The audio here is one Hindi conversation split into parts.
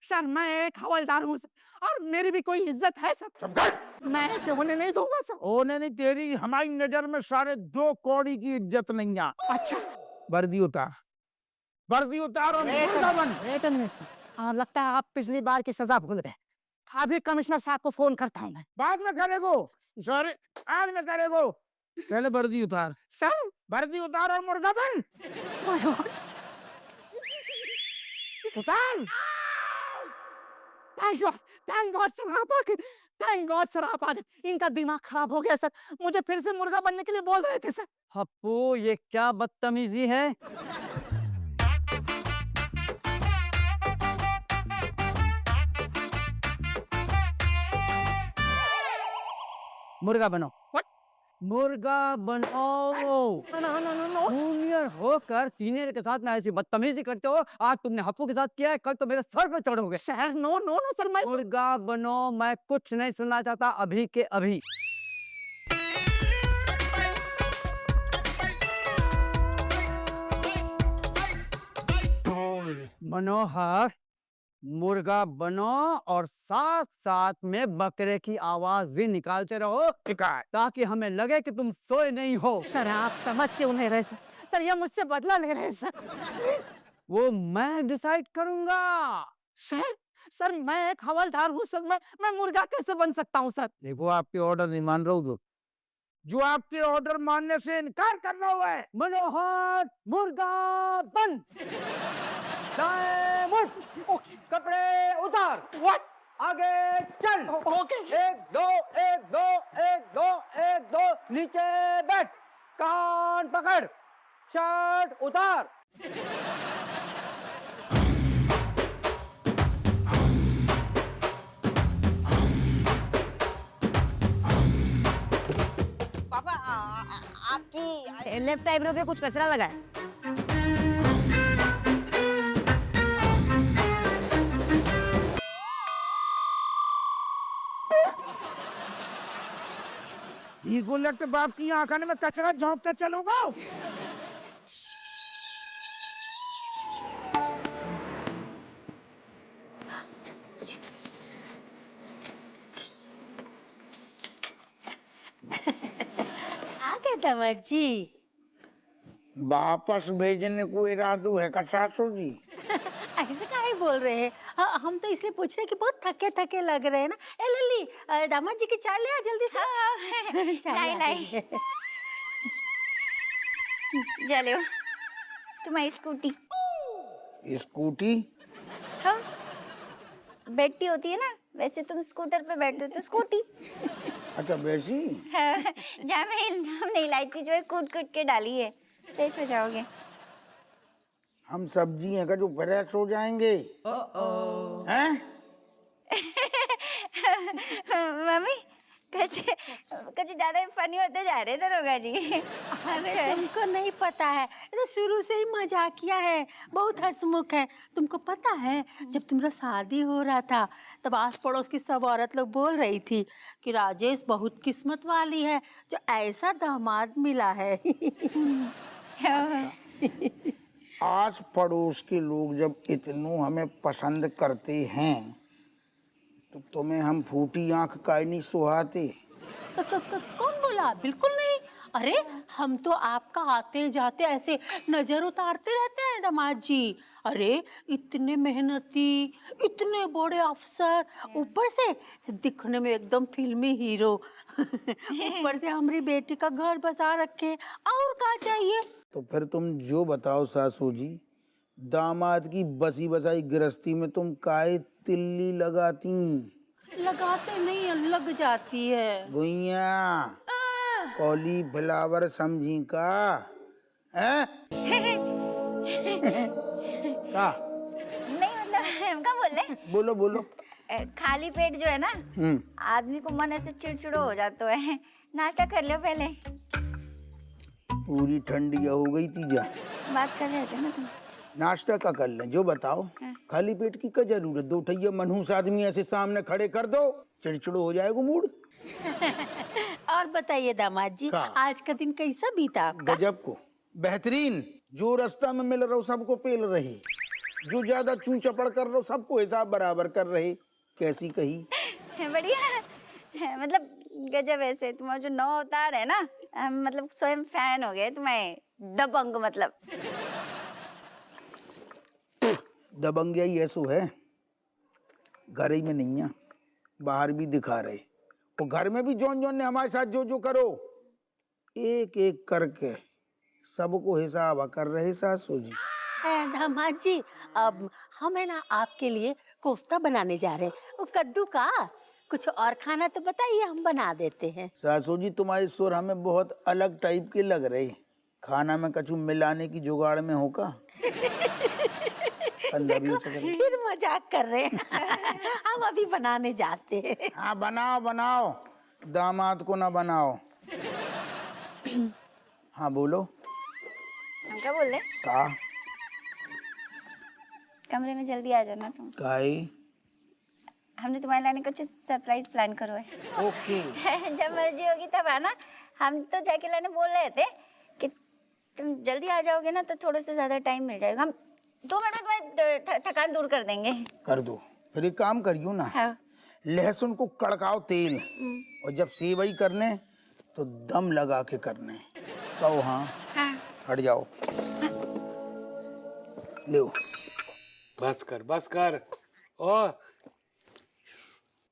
सर मैं एक हवलदार हूँ सर और मेरी भी कोई इज्जत है सर। मैं ऐसे होने नहीं दूंगा सर। ओने नहीं, तेरी हमारी नजर में सारे 2 कौड़ी की इज्जत नहीं है। अच्छा वर्दी उतार, वर्दी उतार और मुर्गा बन। वेट अ मिनट सर, लगता है आप पिछली बार की सजा भूल गए। अभी कमिश्नर साहब को फोन करता हूँ मैं। बाद में करेगो, सॉरी आज में करेगो, पहले वर्दी उतार। सर वर्दी उतार और मुर्गा बन। उतार। थैंक गॉड सर आप आ गए। थैंक गॉड सर आप आ गए। इनका दिमाग खराब हो गया सर, मुझे फिर से मुर्गा बनने के लिए बोल रहे थे सर। हप्पू ये क्या बदतमीजी है। मुर्गा बनो। What? मुर्गा बनो। जूनियर होकर सीनियर के साथ ना ऐसी बदतमीजी करते हो। आज तुमने हप्पू के साथ किया है, कल तो मेरे सर पे चढ़ोगे। Sir no no no sir मैं मुर्गा बनो, मैं कुछ नहीं सुनना चाहता अभी के अभी। मनोहर मुर्गा बनो और साथ साथ में बकरे की आवाज भी निकालते रहो ताकि हमें लगे कि तुम सोए नहीं हो। सर आप समझ क्यों नहीं रहे सर ये मुझसे बदला ले रहे हैं सर। वो मैं डिसाइड करूंगा। सर सर मैं एक हवलदार हूँ सर, मैं मुर्गा कैसे बन सकता हूँ सर। देखो आपके ऑर्डर नहीं मान रहा हूँ, जो आपके ऑर्डर मानने से इनकार कर रहा हुआ है। मनोहर मुर्गा बन। दाएं मुड़, कपड़े उतार, What? आगे चल। ओके 1 2 1 2 1 2 1 2 नीचे बैठ, कान पकड़, शर्ट उतार। पापा आपकी लेफ्ट आईब्रो पे कुछ कचरा लगा है। ईगोलेट बाप की आंखन में कचरा झोंकते चलूंगा। आ गए दामाद जी। वापस भेजने को इरादू है का सासू जी? ऐसे काहे बोल रहे हैं? हम तो इसलिए पूछ रहे हैं कि बहुत थके थके लग रहे हैं ना। ए लल्ली दामाद जी की चाय ले आ जल्दी से। चाय लाई आ लाई गई है। चलो तुम्हारी स्कूटी। स्कूटी? हाँ बैठती होती है ना, वैसे तुम स्कूटर पे बैठते हो तो स्कूटी। अच्छा वैसी? हाँ, जहाँ में हमने इलायची जो है कूट कूट के डाली है, फ्रेश हो जाओगे। हम सब्जी हैं का जो फ्रेश हो जाएंगे। हैं? मम्मी कुछ ज्यादा फनी होते जा रहे दरोगा जी। अरे तुमको नहीं पता है, ये तो शुरू से ही मजाकिया है, बहुत हंसमुख है। तुमको पता है जब तुम्हारा शादी हो रहा था तब आस पड़ोस की सब औरत लोग बोल रही थी कि राजेश बहुत किस्मत वाली है जो ऐसा दामाद मिला है। आस पड़ोस के लोग जब इतनों हमें पसंद करते हैं तो तुम्हें हम फूटी आंख का नहीं सुहाते। कौन बोला? बिल्कुल नहीं। अरे हम तो आपका आते जाते ऐसे नजर उतारते रहते हैं दामाद जी। अरे इतने मेहनती, इतने बड़े अफसर, ऊपर से दिखने में एकदम फिल्मी हीरो, ऊपर से हमारी बेटी का घर बसा रखे, और क्या चाहिए? तो फिर तुम जो बताओ सासू जी, दामाद की बसी बसाई गृहस्थी में तुम काहे तिल्ली लगाती? लगाते नहीं, लग जाती है। गुइया कॉलीफ्लावर समझी का है? का नहीं मतलब हम क्या बोल रहे? बोलो बोलो। खाली पेट जो है ना, आदमी को मन ऐसे चिड़चिड़ो हो जाता है। नाश्ता कर लो पहले। पूरी ठंडी हो गई थी जा। बात कर रहे थे ना तुम। नाश्ता का कर लें, जो बताओ। खाली पेट की क्या जरूरत? 2 ठैया मनहूस आदमी ऐसे सामने खड़े कर दो, चिड़चिड़ो हो जाएगा मूड। और बताइए दामाद जी, आज का दिन कैसा बीता आपका? गजब को बेहतरीन, जो रास्ता में मिल रहा सबको पेल रही। जो ज्यादा चू चपड़ कर रहे हो सबको हिसाब बराबर कर रहे, कैसी कही। बढ़िया मतलब गजब। ऐसे तुम्हारा जो 9 अवतार है ना, हम मतलब स्वयं फैन हो गए तुम्हें। दबंग मतलब। दबंग यही ऐसो है, घर ही में नहीं है, बाहर भी दिखा रहे, और घर में भी जौन जौन ने हमारे साथ जो जो करो एक एक करके सबको हिसाब कर रहे सासू जी। दामाद जी, अब हम है ना आपके लिए कोफ्ता बनाने जा रहे हैं। वो कद्दू का कुछ और खाना तो बताइए, हम बना देते हैं। सासू जी तुम्हारे सुर हमें बहुत अलग टाइप के लग रहे, खाना में कछु मिलाने की जुगाड़ में होगा। देखो फिर मजाक कर रहे हैं। हम अभी बनाने जाते हैं। हाँ बनाओ बनाओ, दामाद को ना बनाओ। हाँ बोलो। हम क्या बोल रहे? का कमरे में जल्दी आ जाना तुम। काई? हमने तुम्हारे लाने कुछ सरप्राइज प्लान करो है। ओके। जब मर्जी होगी तब आना। हम तो जाके लाने बोल रहे थे कि तुम जल्दी आ जाओगे ना तो थोड़ा सा ज्यादा टाइम मिल जाएगा। हम 2 मिनट में तुम्हारी थकान दूर कर देंगे। कर दो। फिर एक काम करियो ना, हाँ। लहसुन को कड़काओ तेल, और जब सेवई करने तो दम लगा के करने। कहो हाँ। हाँ। हट जाओ। लो। बस कर। ओ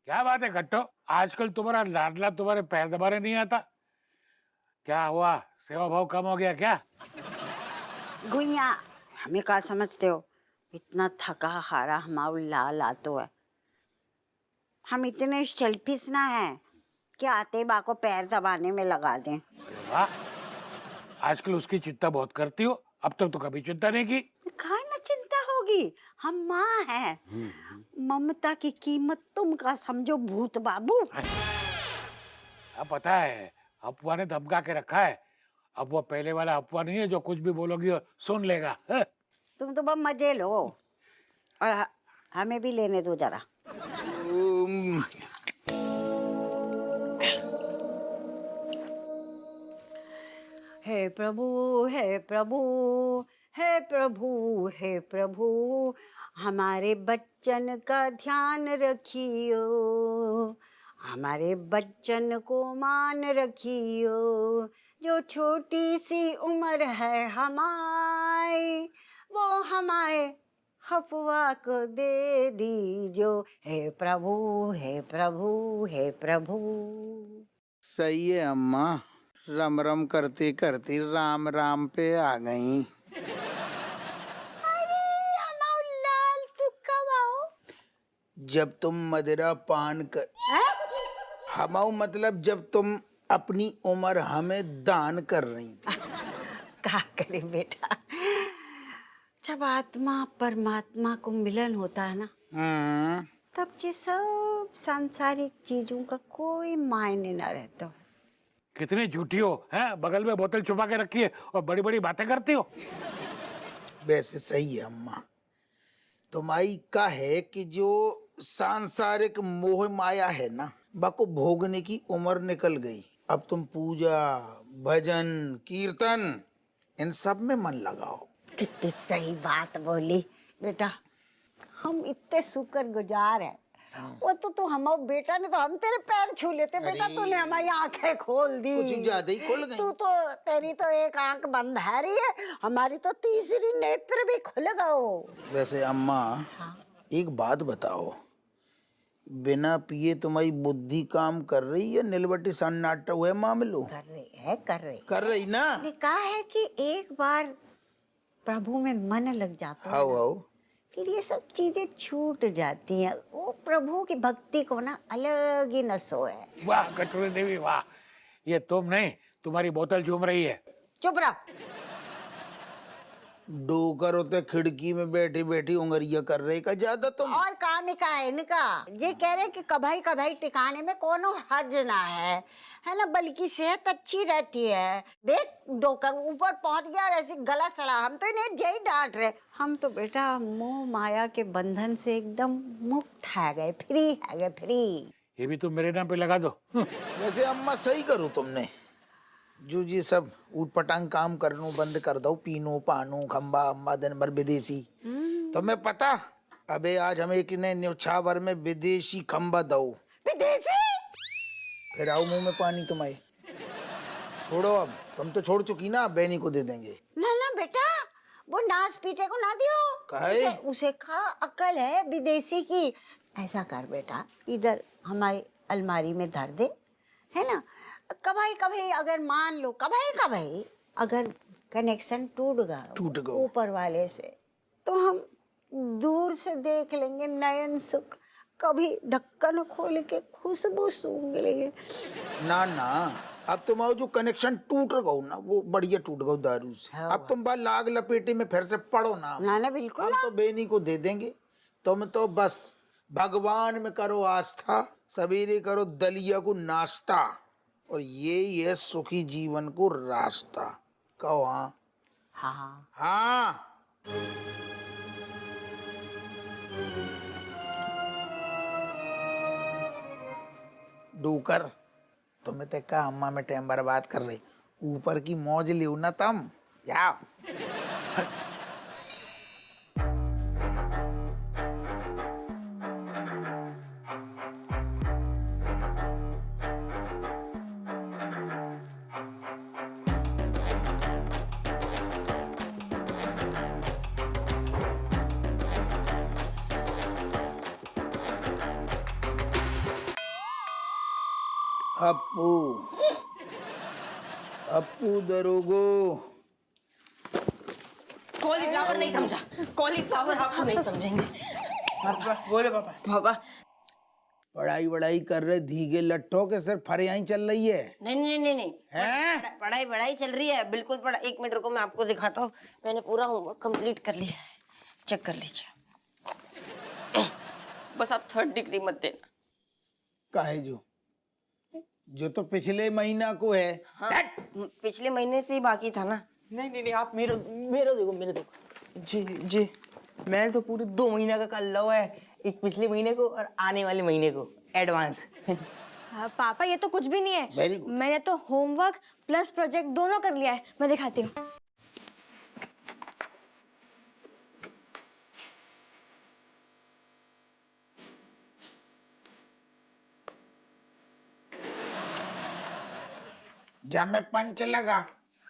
क्या बात है कट्टो, आजकल तुम्हारा लाडला तुम्हारे पैर दबाने नहीं आता, क्या हुआ? सेवा भाव कम हो गया क्या? गुइया हमें क्या समझते हो, इतना थका हारा हमारा लाल आतो है। हम इतने सेल्फिश ना है कि आते बा को पैर दबाने में लगा दें। वाह, आजकल उसकी चिंता बहुत करती हो, अब तक तो कभी चिंता नहीं की। काहे ना चिंता होगी, हम माँ हैं। ममता की कीमत तुम का समझो भूत बाबू। अब पता है, अफवाह ने धमका के रखा है। अब वो पहले वाला अफवाह नहीं है जो कुछ भी बोलोगी और सुन लेगा। तुम तो बस मजे लो, और हमें भी लेने दो जरा। हे प्रभु हे प्रभु हे प्रभु हे प्रभु, हमारे बच्चन का ध्यान रखियो, हमारे बच्चन को मान रखियो। जो छोटी सी उम्र है हमारी, वो हमारे हफवा को दे दीजो। हे प्रभु हे प्रभु हे प्रभु। सही है अम्मा, रम रम करते करते राम राम पे आ गई। अरे हमारा लाल तू कब आओ? जब तुम मदिरा पान कर, हमाऊ मतलब जब तुम अपनी उम्र हमें दान कर रही थी। क्या करे बेटा, जब आत्मा परमात्मा को मिलन होता है ना, तब ये सब सांसारिक चीजों का कोई मायने ना रहता। कितनी झूठी हो, हैं? बगल में बोतल छुपा के रखी है और बड़ी बड़ी बातें करती हो। वैसे सही है अम्मा, तुम्हारी का है कि जो सांसारिक मोह माया है ना, बाको भोगने की उम्र निकल गई। अब तुम पूजा भजन कीर्तन इन सब में मन लगाओ। कितनी सही बात बोली बेटा, हम इतने शुक्रगुजार हैं। वो तो हमारा बेटा ने तो हम तेरे पैर छू लेते बेटा, तूने हमारी आंखें खोल दी। कुछ ज्यादा ही खुल गई। तू तो, तेरी तो एक आंख बंद है रही है, हमारी तो तीसरी नेत्र भी खुल गए। वैसे अम्मा एक बात बताओ, बिना पिए तुम्हारी बुद्धि काम कर रही है? नीलबट्टी सन्नाटा हुए मामलो कर रही ना। ने कहा है कि एक बार प्रभु में मन लग जाता है आओ ना, आओ, फिर ये सब चीजें छूट जाती हैं। वो प्रभु की भक्ति को ना अलग ही नसो है। वाह कटोरी देवी वाह, ये तुम नहीं, तुम्हारी बोतल झूम रही है। चुप रहो। डोकर होते खिड़की में बैठी बैठी उंगरिया कर रहे का ज्यादा तुम। और काम का है इनका, ये कह रहे कि कभाई टिकाने में कोनो हर्ज ना है ना, बल्कि सेहत अच्छी रहती है। देख डोकर ऊपर पहुंच गया और ऐसे गला चला, हम तो इन्हें यही डांट रहे। हम तो बेटा मोह माया के बंधन से एकदम मुक्त है गए, फ्री है गए, फ्री। ये भी तुम मेरे नाम पे लगा दो। वैसे अम्मा सही करो तुमने, जो जी सब ऊट पटांग काम करनो बंद कर दो, पीनो पानो खंबा अम्मा दिन भर विदेशी, तुम्हें पता अबे आज हमें एक ने न्योछावर में विदेशी खंबा दो, विदेशी? फिर आओ मुंह में पानी तुम्हारे। छोड़ो अब, तुम तो छोड़ चुकी ना, बेनी को दे देंगे। ना ना बेटा, वो नाच पीटे को ना दियो। काहे? उसे का अकल है विदेशी की। ऐसा कर बेटा, इधर हमारी अलमारी में धर दे, है ना। कभी कभी अगर मान लो कभी अगर कनेक्शन टूट गया ऊपर वाले से, तो हम दूर से देख लेंगे नयन सुख। कभी ढक्कन खोल के खुशबू सूंघ लेंगे। ना ना, अब तुम्हारा जो कनेक्शन टूट गो ना, वो बढ़िया टूट गो दारू से। अब तुम बात लाग लपेटे में फिर से पड़ो ना। ना ना बिल्कुल हम तो बेनी को दे देंगे। तुम तो बस भगवान में करो आस्था, सवेरे करो दलिया को नाश्ता, और यही है सुखी जीवन को रास्ता। कहो हाँ? हाँ हाँ। डूकर, तुम्हें ते का अम्मा में टाइम बर्बाद कर रही, ऊपर की मौज लियो ना तुम। जाओ। अप्पू, अप्पू दरोगो। कॉलीफ्लावर नहीं समझा, कॉलीफ्लावर आपको नहीं समझेंगे। पापा बोले पापा। पापा पढ़ाई वढ़ाई कर रहे धीगे लट्ठों के सिर्फ फरियाई चल रही है। नहीं हैं? पढ़ाई चल रही है, बिल्कुल पढ़ा। 1 मिनट रुको, मैं आपको दिखाता हूँ। मैंने पूरा होमवर्क कंप्लीट कर लिया है, चेक कर लीजिए। बस आप 3rd डिग्री मत देना। काहे जो तो पिछले महीना को है। हाँ, पिछले महीने से ही बाकी था ना। नहीं आप मेरे देखो। जी मैं तो पूरे 2 महीना का कर लो है, एक पिछले महीने को और आने वाले महीने को एडवांस। हाँ, पापा ये तो कुछ भी नहीं है। Very good. मैंने तो होमवर्क प्लस प्रोजेक्ट दोनों कर लिया है। मैं दिखाती हूँ। जा मैं पंच लगा।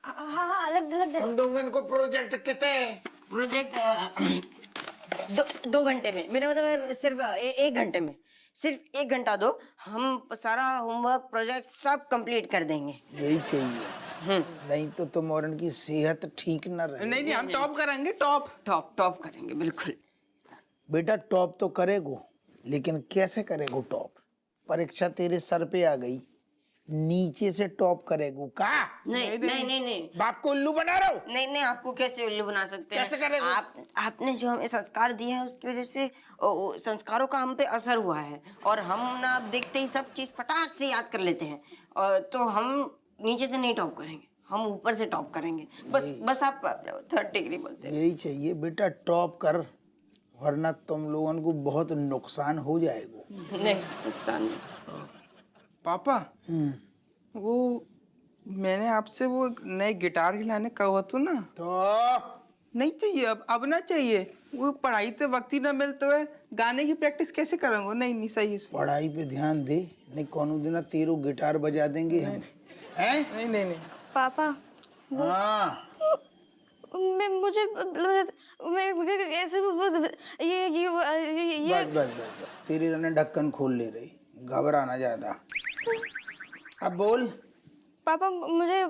हाँ लग दे। तुम दोनों इनको प्रोजेक्ट कितने? प्रोजेक्ट 2 घंटे में, मेरा मतलब सिर्फ 1 घंटे में। सिर्फ 1 घंटा दो, हम सारा होमवर्क प्रोजेक्ट सब कंप्लीट कर देंगे। यही चाहिए, नहीं तो तुम और इनकी सेहत ठीक न रहे। नहीं हम टॉप करेंगे, टॉप करेंगे बिल्कुल। बेटा टॉप तो करेगो, लेकिन कैसे करेगो टॉप? परीक्षा तेरे सर पे आ गई, नीचे से टॉप करेगो का? नहीं बाप को उल्लू बना रहा हो? नहीं, आपको कैसे उल्लू बना सकते हैं? कैसे करेगो? आपने जो हमें संस्कार दिए हैं, उसकी वजह से संस्कारों का हम पे असर हुआ है, और हम ना देखते ही सब चीज फटाक से याद कर लेते हैं। और तो हम नीचे से नहीं टॉप करेंगे, हम ऊपर से टॉप करेंगे। बस आप 3rd डिग्री बोलते हैं। यही चाहिए बेटा, टॉप कर, वरना तुम लोगों को बहुत नुकसान हो जाएगा। नहीं, नुकसान नहीं। पापा वो मैंने आपसे वो नए गिटार खिलाने का हुआ था ना, तो नहीं चाहिए अब ना चाहिए। वो पढ़ाई तो वक्त ही ना मिलता है, गाने की प्रैक्टिस कैसे करूँगा? नहीं सही से। पढ़ाई पे ध्यान दे, नहीं कोनो दिन तेरो गिटार बजा देंगे हम। हैं? नहीं पापा हाँ मुझे ऐसे ये बस तेरी रने ढक्कन खोल ले रही, घबरा ना ज्यादा। अब बोल। पापा मुझे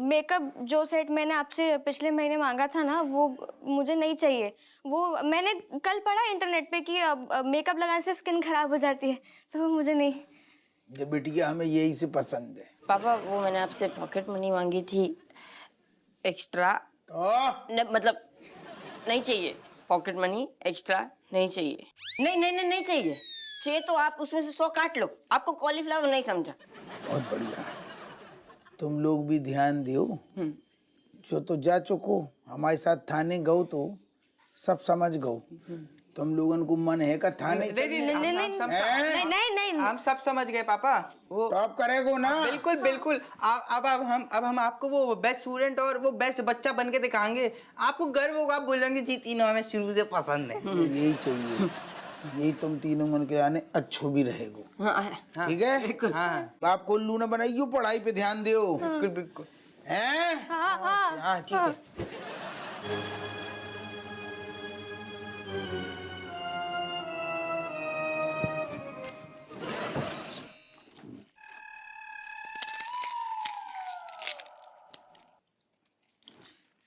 मेकअप जो सेट मैंने आपसे पिछले महीने मांगा था ना, वो मुझे नहीं चाहिए। वो मैंने कल पढ़ा इंटरनेट पे कि मेकअप लगाने से स्किन खराब हो जाती है, तो वो मुझे नहीं। जो बिटिया हमें यही से पसंद है। पापा वो मैंने आपसे पॉकेट मनी मांगी थी एक्स्ट्रा, तो मतलब नहीं चाहिए। पॉकेट मनी एक्स्ट्रा नहीं चाहिए। नहीं चाहिए तो आप उसमें से 100 काट लो। आपको कॉलीफ्लावर नहीं समझा। बहुत बढ़िया, तुम लोग भी ध्यान दियो। जो तो जा चुको, हमारे साथ थाने गओ तो सब समझ गओ। तुम लोगन को मन है का थाने नहीं, नहीं, नहीं नहीं नहीं नहीं नहीं नहीं हम सब समझ गए पापा। वो टॉप करेगो ना? बिल्कुल बिल्कुल। अब हम आपको वो बेस्ट स्टूडेंट और वो बेस्ट बच्चा बन के दिखाएंगे। आपको गर्व होगा, आप बोलेंगे जी तीनों हमें शुरू से पसंद है। यही चाहिए, यही तुम तीनों मन के आने अच्छो भी रहेगो। ठीक है? बिल्कुल। हाँ बाप को उल्लू न बनाइयो, पढ़ाई पे ध्यान दियो। बिल्कुल बिल्कुल। हैं? हाँ ठीक है।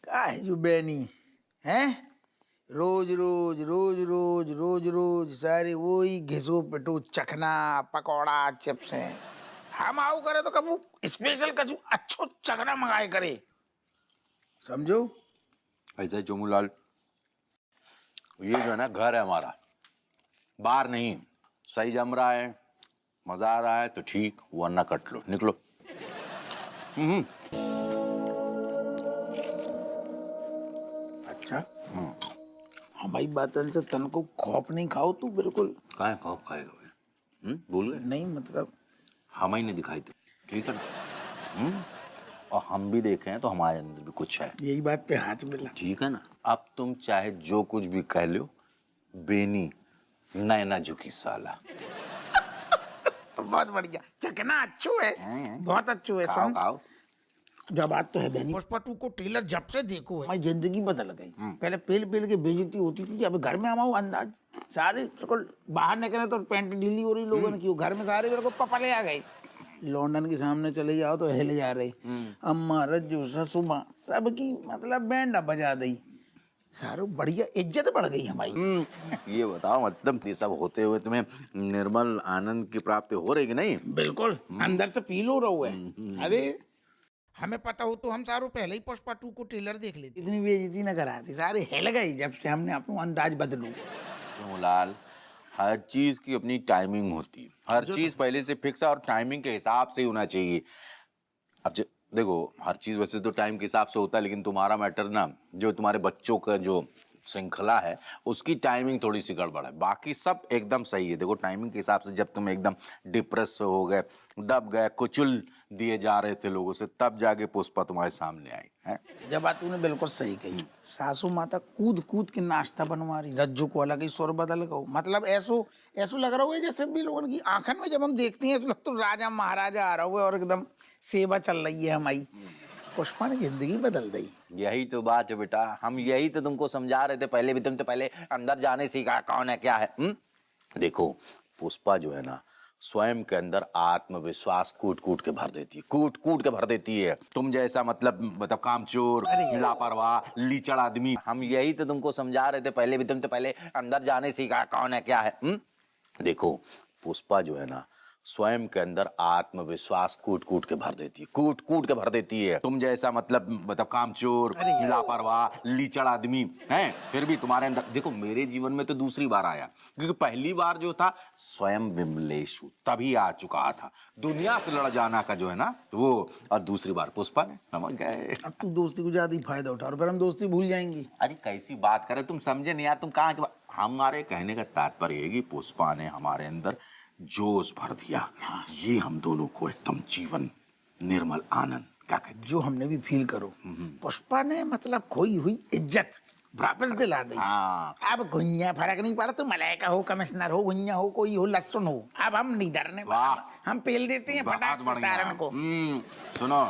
का है जो बैनी हैं? रोज रोज रोज रोज रोज रोज सारे वही घिसो पिटो चखना पकौड़ा चिप्स हैं। हम आओ करे तो कबू स्पेशल कछु अच्छो चखना मंगाए करे, समझो? ऐसा है चोमूलाल, ये जो है ना घर है हमारा, बाहर नहीं। सही जम रहा है, मजा आ रहा है तो ठीक, वरना कट लो, निकलो। अच्छा हमारी बातन से तन को खौफ नहीं खाओ तू बिल्कुल। कहाँ खौफ खाएगा भाई? भूल गए? नहीं मतलब हम ही नहीं दिखाई थे, ठीक है ना? और हम भी देखे हैं तो हमारे अंदर भी कुछ है, यही बात पे हाथ मिला। ठीक है ना? अब तुम चाहे जो कुछ भी कह लो, बेनी नैना झुकी साला। बहुत बढ़िया, चखना अच्छो है, बहुत अच्छो है। खाओ खाओ। जब बात तो है बहनी, पुष्पा 2 को ट्रेलर जब से देखो है, हमारी जिंदगी बदल गई। पहले पेल पेल के बेइज्जती होती थी, अब घर में हमारा अंदाज सारे बिल्कुल बाहर निकले तो पैंट ढीली हो रही लोगों की, घर में सारे मेरे को पपले आ गए। लंदन के सामने चले जाओ तो हिले जा रही, अम्मा रज्जू ससुमा सबकी मतलब बैंड बजा दी, सारो बढ़िया इज्जत बढ़ गई हमारी। ये बताओ मतलब ये सब होते हुए तुम्हें निर्मल आनंद की प्राप्ति हो रही कि नहीं? बिल्कुल अंदर से फील हो रहा है। अरे हमें पता हो तो हम सारों पहले ही पुष्पा 2 को ट्रेलर देख लेते, इतनी बेइज्जती न कराती, सारे हिल गए जब से हमने अपना अंदाज बदलू। चोमूलाल, हर चीज की अपनी टाइमिंग होती है, हर चीज पहले से फिक्स है और टाइमिंग के हिसाब से ही होना चाहिए। अब देखो हर चीज वैसे तो टाइम के हिसाब से होता है, लेकिन तुम्हारा मैटर ना, जो तुम्हारे बच्चों का जो श्रृंखला है उसकी टाइमिंग थोड़ी सी गड़बड़ है, बाकी सब एकदम सही है। देखो टाइमिंग के हिसाब से जब तुम एकदम डिप्रेस हो गए, दब गए, कुचल दिए जा रहे थे लोगों से, तब जाके पुष्पा तुम्हारे सामने आई है। जब बात तूने बिल्कुल सही कही, सासू माता कूद कूद के नाश्ता बनवा रही, रज्जू को अलग ही स्वर बदल गो, मतलब ऐसो ऐसो लग रहा है जैसे भी लोगों की आंखन में जब हम देखते हैं तो लगता तो राजा महाराजा आ रहा हुआ और एकदम सेवा चल रही है हमारी। पुष्पा ने जिंदगी बदल दी। यही तो बात है बेटा, हम यही तो तुमको समझा रहे थे पहले भी, तुम तो पहले अंदर जाने से कहा कौन है क्या है। देखो पुष्पा जो है ना, स्वयं के अंदर आत्मविश्वास कूट कूट के भर देती है, कूट कूट के भर देती है। तुम जैसा मतलब कामचोर, लापरवाह, लीचड़ आदमी, हम यही तो तुमको समझा रहे थे पहले भी, तुम तो पहले अंदर जाने से कहा कौन है क्या है। देखो पुष्पा जो है ना, स्वयं के अंदर आत्मविश्वास कूट कूट के भर देती है, कूट कूट के भर देती है। तुम जैसा मतलब कामचोर, लापरवाह, लीचड़ आदमी हैं, फिर भी तुम्हारे अंदर, देखो मेरे जीवन में तो दूसरी बार आया, क्योंकि पहली बार जो था स्वयं विमलेशु तभी आ चुका था, दुनिया से लड़ जाना का जो है ना वो, और दूसरी बार पुष्पा ने, समझ गए। अब तू दोस्ती को ज्यादा ही फायदा उठा और फिर हम दोस्ती भूल जाएंगे। अरे कैसी बात करे, तुम समझे नहीं यार, तुम कहाँ की बात। हमारे कहने का तात्पर्य है कि पुष्पा ने हमारे अंदर जोश भर दिया, ये हम दोनों को एकदम जीवन निर्मल आनंद, क्या कहते, जो हमने भी फील करो, पुष्पा ने मतलब खोई हुई इज्जत वापस दिला दी। हाँ। अब गुंजा फर्क नहीं पड़ा, तो मलाइका हो, कमिश्नर हो, गुंजा हो, कोई हो, लहसुन हो, अब हम नहीं डरने वाले, हम पेल देते हैं फटाक से सारन को। सुनो,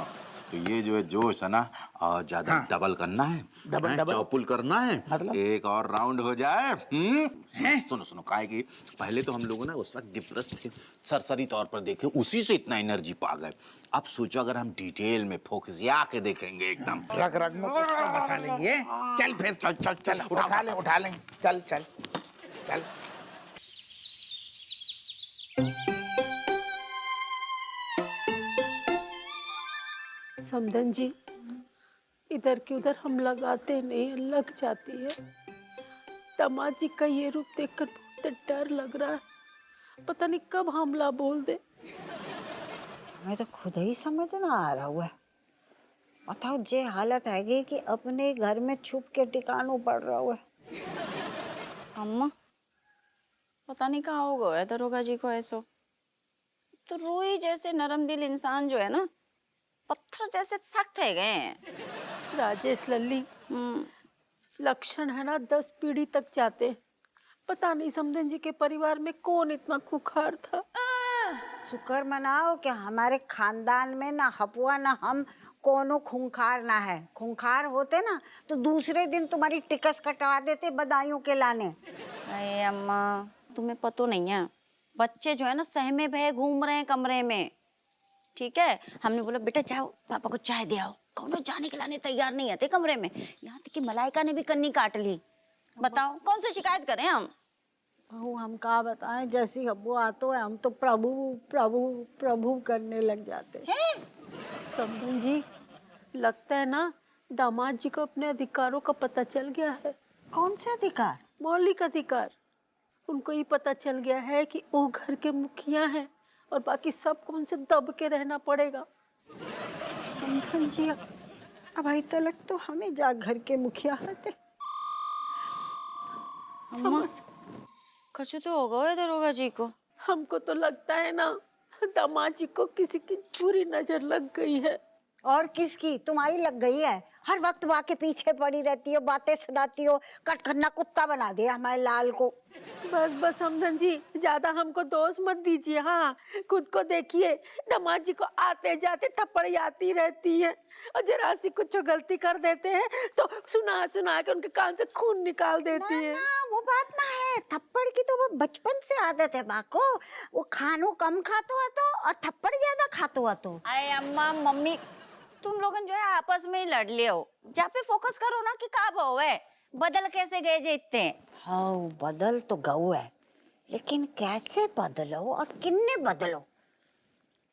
तो ये जो है जोश है ना, और ज्यादा डबल करना है, डबल चौपुल करना है, मतलब एक और राउंड हो जाए। सुनो सुनो, काहे कि पहले तो हम लोग ना उस वक्त डिप्रेस थे, सरसरी तौर पर देखे, उसी से इतना एनर्जी पा गए। अब सोचो अगर हम डिटेल में फोकसिया के देखेंगे एकदम, रग रग में कुछ तो बसा लेंगे। चल फिर, चल चल चल, उठा लें, चल चल चल। समधन जी, इधर की उधर हम लगाते नहीं, लग जाती है। दामाद जी का ये रूप देखकर बहुत डर लग रहा है, पता नहीं कब हमला बोल दे। मैं तो खुद ही समझ ना आ रहा हुआ। बताओ जे हालत है कि अपने घर में छुप के टिकानों पड़ रहा हुआ। अम्मा पता नहीं कहाँ हो गया दरोगा जी को ऐसो। तो रूही जैसे नरम दिल इंसान जो है ना, पत्थर जैसे सख्त है गए हैं। राजेश लल्ली, लक्षण है ना 10 पीढ़ी तक जाते हैं। पता नहीं समधन जी के परिवार में कौन इतना खुखार था। शुक्र मनाओ कि हमारे खानदान में ना हपुआ ना हम कोनो खूंखार ना है। खूंखार होते ना तो दूसरे दिन तुम्हारी टिकस कटवा देते बदायूं के लाने। अरे अम्मा, तुम्हें पता नहीं है, बच्चे जो है ना सहमे भय घूम रहे हैं कमरे में। ठीक है, हमने बोला बेटा जाओ पापा को चाय दे आओ, कौन जाने के लाने तैयार नहीं आते कमरे में। यहाँ तक कि मलाइका ने भी कन्नी काट ली। बताओ कौन सी शिकायत करें हम। बहू हम का बताएं, जैसी हब्बो आतो है हम तो प्रभु प्रभु प्रभु करने लग जाते हैं। समधन जी, लगता है ना दामाद जी को अपने अधिकारों का पता चल गया है। कौन से अधिकार? मौलिक अधिकार। उनको ये पता चल गया है कि वो घर के मुखिया हैं और बाकी सबको उनसे दब के रहना पड़ेगा। समधन जी अब आई तलक तो हमें जा घर के मुखिया होते। समझ कुछ तो होगा है दरोगा जी को। हमको तो लगता है ना दामाद जी को किसी की बुरी नजर लग गई है। और किसकी? तुम्हारी लग गई है। हर वक्त वहाँ के पीछे पड़ी रहती हो, बातें सुनाती हो, कटखन्ना कुत्ता बना दिया हमारे लाल को। बस बस समधन जी, ज्यादा हमको दोष मत दीजिए। हाँ, खुद को देखिए, दामाद जी को आते जाते थप्पड़ आती रहती है और जरा सी कुछ गलती कर देते हैं तो सुना सुना के उनके कान से खून निकाल देती है। ना वो बात ना है, थप्पड़ की तो वो बचपन से आदत है बा को। वो खानो कम खातो है तो और थप्पड़ ज्यादा खातो है तो। अरे अम्मा मम्मी, तुम लोगन जो है आपस में ही लड़ ले हो। जा पे फोकस करो ना कि का भाव है, बदल कैसे गए जे इतने। हाँ बदल तो गऊ है, लेकिन कैसे बदलो और किन्ने बदलो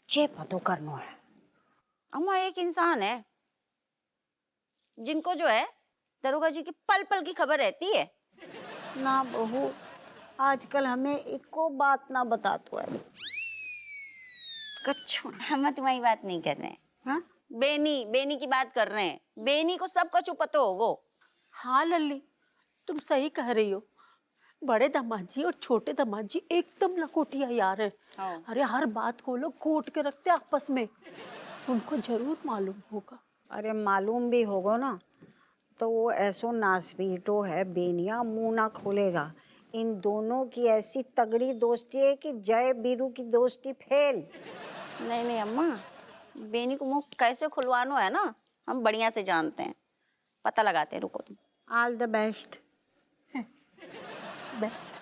चे पतो करनो है। अम्मा एक इंसान है जिनको जो है दरोगा जी की पल पल की खबर रहती है। ना बहू, आजकल हमें एको बात ना बतातो है। कच्छू, हम तुम्हारी बात नहीं कर रहे हैं। हाँ? बेनी की बात कर रहे हैं। बेनी को सब कछु पतो हो वो। हाँ लल्ली, तुम सही कह रही हो। बड़े दामाद जी और छोटे दामाद जी एकदम लकोटिया यार है। हाँ। अरे हर बात को लोग कोट के रखते आपस में। उनको जरूर मालूम होगा। अरे मालूम भी होगा ना तो वो ऐसो नासपीटो है, बेनिया मुंह ना खोलेगा। इन दोनों की ऐसी तगड़ी दोस्ती है कि जय बीरू की दोस्ती फेल। नहीं अम्मा, बेनी को मुंह कैसे खुलवानो है ना, हम बढ़िया से जानते हैं। पता लगाते हैं, रुको तुम। All the best. बेस्ट।